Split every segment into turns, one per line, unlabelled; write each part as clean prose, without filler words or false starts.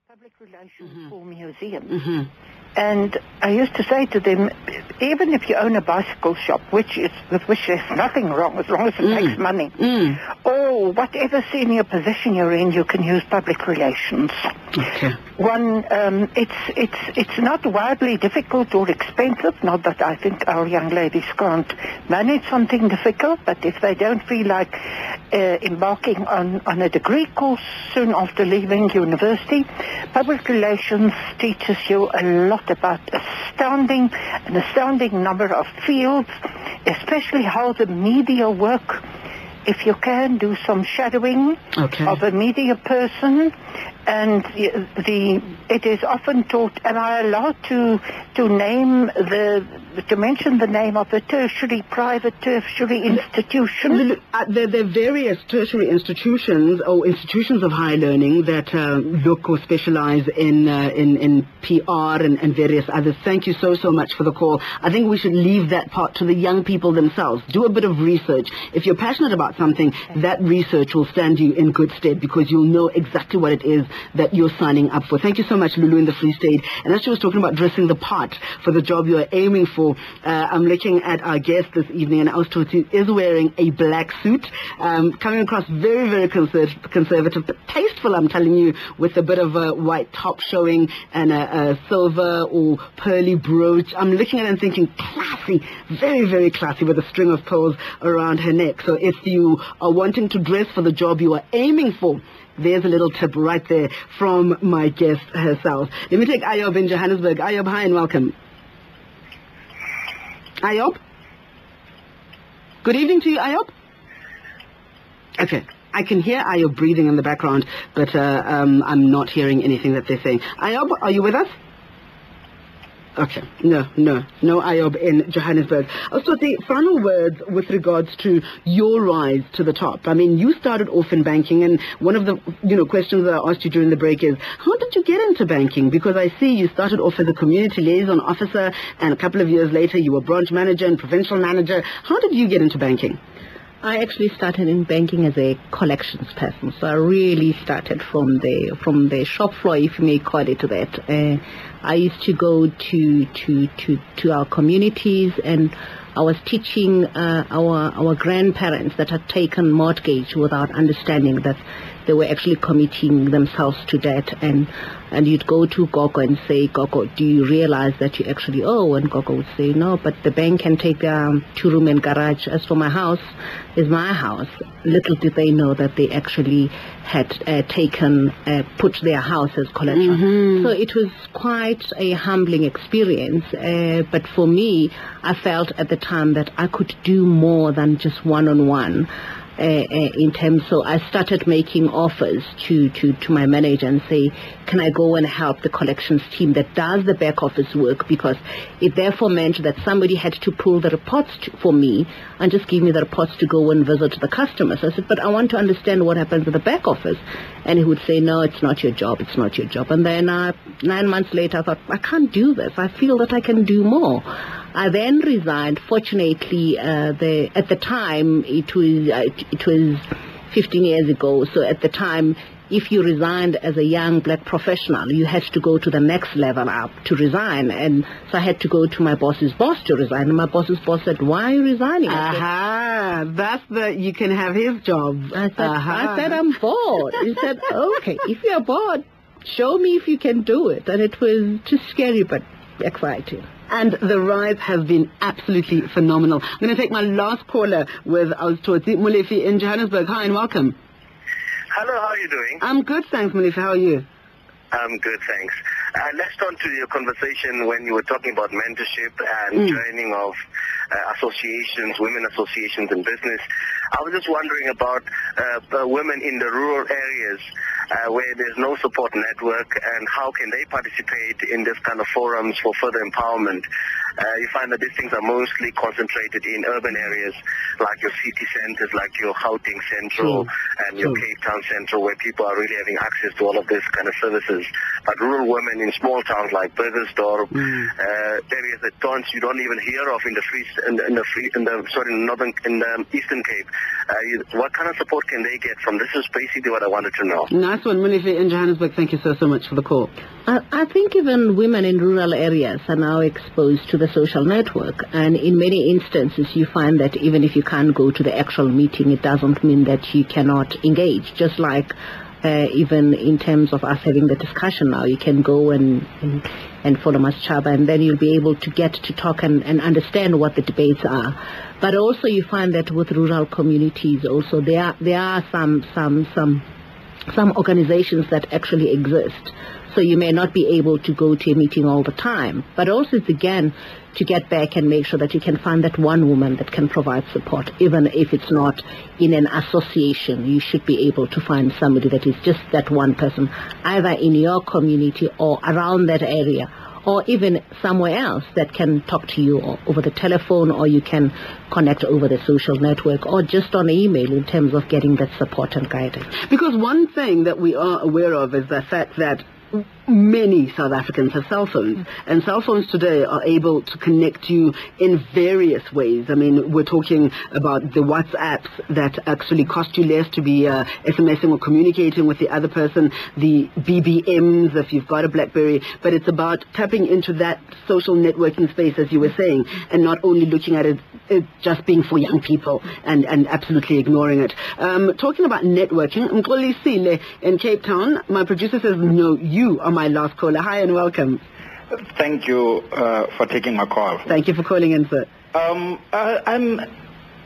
public relations for museums. And I used to say to them, even if you own a bicycle shop, with which there's nothing wrong as long as it makes money, or whatever senior position you're in, you can use public relations.
Okay.
It's not wildly difficult or expensive, not that I think our young ladies can't manage something difficult, but if they don't feel like embarking on a degree course soon after leaving university, public relations teaches you a lot about an astounding number of fields, especially how the media work. If you can, do some shadowing of a media person, and it is often taught. Am I allowed to mention the name of the private tertiary institution?
There are various tertiary institutions or institutions of higher learning that look or specialize in PR and various others. Thank you so much for the call. I think we should leave that part to the young people themselves. Do a bit of research. If you're passionate about something, that research will stand you in good stead because you'll know exactly what it is that you're signing up for. Thank you so much, Lulu in the Free State. And as she was talking about dressing the part for the job you are aiming for, I'm looking at our guest this evening, and Totsie is wearing a black suit, coming across very, very conservative, but tasteful, I'm telling you, with a bit of a white top showing and a silver or pearly brooch. I'm looking at it and thinking, classy, very, very classy, with a string of pearls around her neck. So if you are wanting to dress for the job you are aiming for, there's a little tip right there from my guest herself. Let me take Ayob in Johannesburg. Ayob, hi and welcome. Ayob? Good evening to you, Ayob. Okay, I can hear Ayob breathing in the background, but I'm not hearing anything that they're saying. Ayob, are you with us? Okay, no Ayob in Johannesburg. Also, the final words with regards to your rise to the top. I mean, you started off in banking, and one of the questions that I asked you during the break is, how did you get into banking? Because I see you started off as a community liaison officer, and a couple of years later you were branch manager and provincial manager. How did you get into banking?
I actually started in banking as a collections person, so I really started from the shop floor, if you may call it that. I used to go to our communities, and I was teaching our grandparents that had taken mortgage without understanding that they were actually committing themselves to debt, and you'd go to Gogo and say, Gogo, do you realize that you actually owe? And Gogo would say, no, but the bank can take their 2-room and garage. As for my house, is my house. Little did they know that they actually had put their house as collateral. So it was quite a humbling experience. But for me, I felt at the time that I could do more than just one-on-one. In terms, so I started making offers to my manager and say, can I go and help the collections team that does the back office work, because it therefore meant that somebody had to pull the reports for me and just give me the reports to go and visit the customers. I said, but I want to understand what happens at the back office. And he would say, no, it's not your job, it's not your job. And then 9 months later I thought, I can't do this, I feel that I can do more. I then resigned. Fortunately, at the time, it was 15 years ago. So at the time, if you resigned as a young black professional, you had to go to the next level up to resign. And so I had to go to my boss's boss to resign. And my boss's boss said, why are you resigning?
You can have his job.
I said, I'm bored. He said, okay, if you're bored, show me if you can do it. And it was just scary, but exciting.
And the rise has been absolutely phenomenal. I'm going to take my last caller with Totsie Memela-Khambula in Johannesburg. Hi and welcome.
Hello, how are you doing?
I'm good, thanks, Memela. How are you?
I'm good, thanks. Let's turn to your conversation when you were talking about mentorship and joining of associations, women associations in business. I was just wondering about women in the rural areas where there's no support network, and how can they participate in this kind of forums for further empowerment? You find that these things are mostly concentrated in urban areas like your city centers, like your Gauteng Central and your Cape Town Central, where people are really having access to all of this kind of services. But rural women in small towns like Burgersdorp, areas that you don't even hear of in the Eastern Cape. What kind of support can they get from this? Is basically what I wanted to know.
No, last one, Molefe in Johannesburg, thank you so much for the call.
I think even women in rural areas are now exposed to the social network, and in many instances you find that even if you can't go to the actual meeting, it doesn't mean that you cannot engage. Just like even in terms of us having the discussion now, you can go and follow Maschaba, and then you'll be able to get to talk and understand what the debates are. But also you find that with rural communities also there are some organizations that actually exist. So you may not be able to go to a meeting all the time, but also it's again to get back and make sure that you can find that one woman that can provide support, even if it's not in an association. You should be able to find somebody that is just that one person, either in your community or around that area, or even somewhere else that can talk to you over the telephone, or you can connect over the social network, or just on email in terms of getting that support and guidance.
Because one thing that we are aware of is the fact that many South Africans have cell phones, and cell phones today are able to connect you in various ways. I mean, we're talking about the WhatsApps that actually cost you less to be SMSing or communicating with the other person, the BBMs if you've got a BlackBerry, but it's about tapping into that social networking space, as you were saying, and not only looking at it just being for young people and absolutely ignoring it. Talking about networking, Mkholi Sile in Cape Town, my producer says, no, you are my last caller. Hi and welcome.
Thank you for taking my call.
Thank you for calling in, sir.
I'm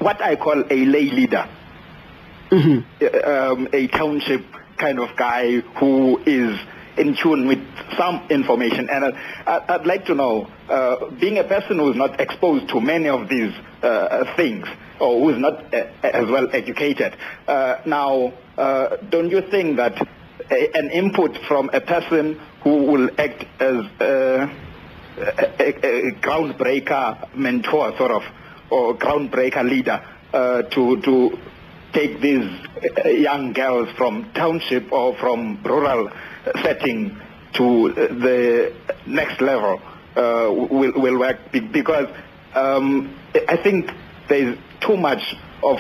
what I call a lay leader, a township kind of guy who is in tune with some information. And I'd like to know, being a person who is not exposed to many of these things, or who is not as well educated, now, don't you think that an input from a person who will act as a groundbreaker mentor, sort of, or groundbreaker leader, to take these young girls from township or from rural setting to the next level will work? Because I think there's too much of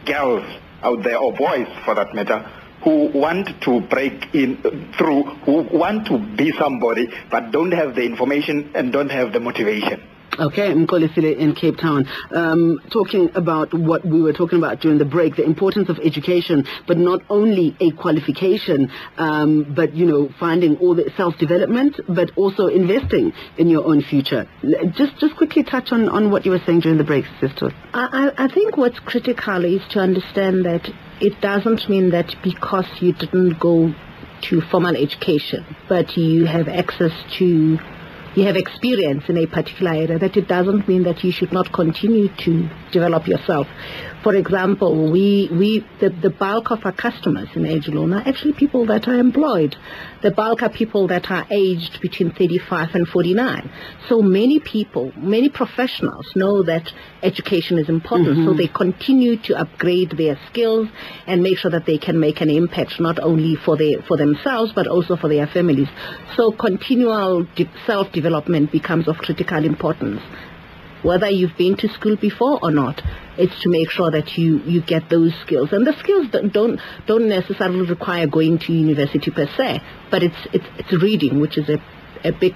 girls out there, or boys for that matter, who want to break in through, who want to be somebody, but don't have the information and don't have the motivation.
Okay, Mkholi Sile in Cape Town. Talking about what we were talking about during the break, the importance of education, but not only a qualification, but, you know, finding all the self-development, but also investing in your own future. Just quickly touch on what you were saying during the break, sister.
I think what's critical is to understand that it doesn't mean that because you didn't go to formal education, but you have access to, you have experience in a particular area, that it doesn't mean that you should not continue to develop yourself. For example, the bulk of our customers in Eduloan are actually people that are employed. The bulk are people that are aged between 35 and 49. So many people, many professionals know that education is important, so they continue to upgrade their skills and make sure that they can make an impact not only for themselves but also for their families. So continual self-development becomes of critical importance. Whether you've been to school before or not, it's to make sure that you get those skills. And the skills don't necessarily require going to university per se, but it's reading, which is a big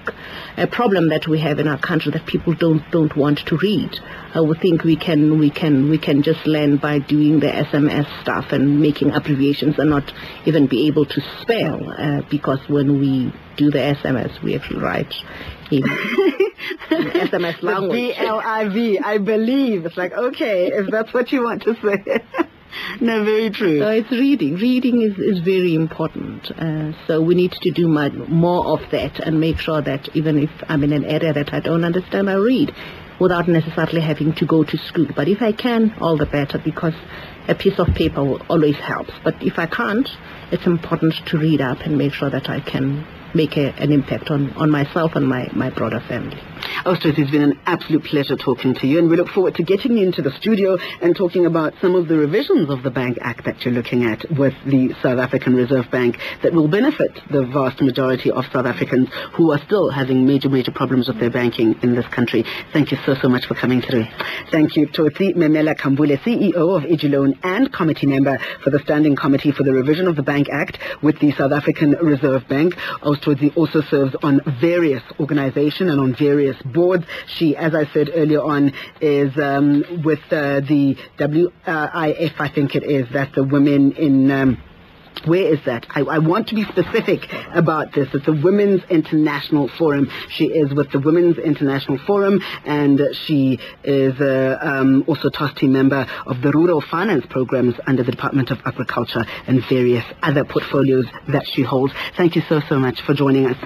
problem that we have in our country, that people don't want to read. I would think we can just learn by doing the SMS stuff and making abbreviations and not even be able to spell, because when we do the SMS, we actually write in SMS language.
BLIV, I believe. It's like, okay, if that's what you want to say. No, very true.
So it's reading. Reading is very important. So we need to do more of that and make sure that even if I'm in an area that I don't understand, I read without necessarily having to go to school. But if I can, all the better, because a piece of paper always helps. But if I can't, it's important to read up and make sure that I can make an impact on myself and my broader family.
Totsie, it's been an absolute pleasure talking to you, and we look forward to getting you into the studio and talking about some of the revisions of the Bank Act that you're looking at with the South African Reserve Bank that will benefit the vast majority of South Africans who are still having major problems with their banking in this country. Thank you so much for coming through. Thank you, Totsie Memela-Khambula, CEO of Eduloan and committee member for the Standing Committee for the Revision of the Bank Act with the South African Reserve Bank. Totsie also serves on various organizations and on various boards. She, as I said earlier on, is with the WIF, I think it is. That's the Women in... where is that? I want to be specific about this. It's a Women's International Forum. She is with the Women's International Forum, and she is also Totsie member of the Rural Finance Programs under the Department of Agriculture and various other portfolios that she holds. Thank you so much for joining us.